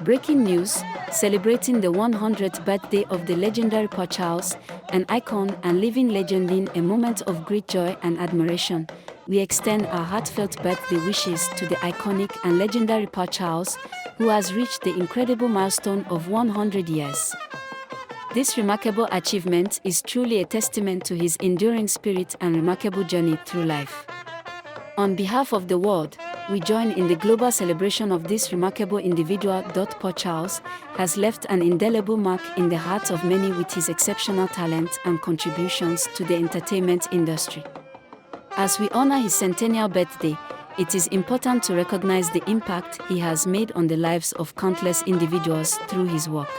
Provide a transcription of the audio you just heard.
Breaking news, celebrating the 100th birthday of the legendary Pa Charles, an icon and living legend. In a moment of great joy and admiration, we extend our heartfelt birthday wishes to the iconic and legendary Pa Charles, who has reached the incredible milestone of 100 years. This remarkable achievement is truly a testament to his enduring spirit and remarkable journey through life. On behalf of the world, we join in the global celebration of this remarkable individual. Pa Charles has left an indelible mark in the hearts of many with his exceptional talent and contributions to the entertainment industry. As we honor his centennial birthday, it is important to recognize the impact he has made on the lives of countless individuals through his work.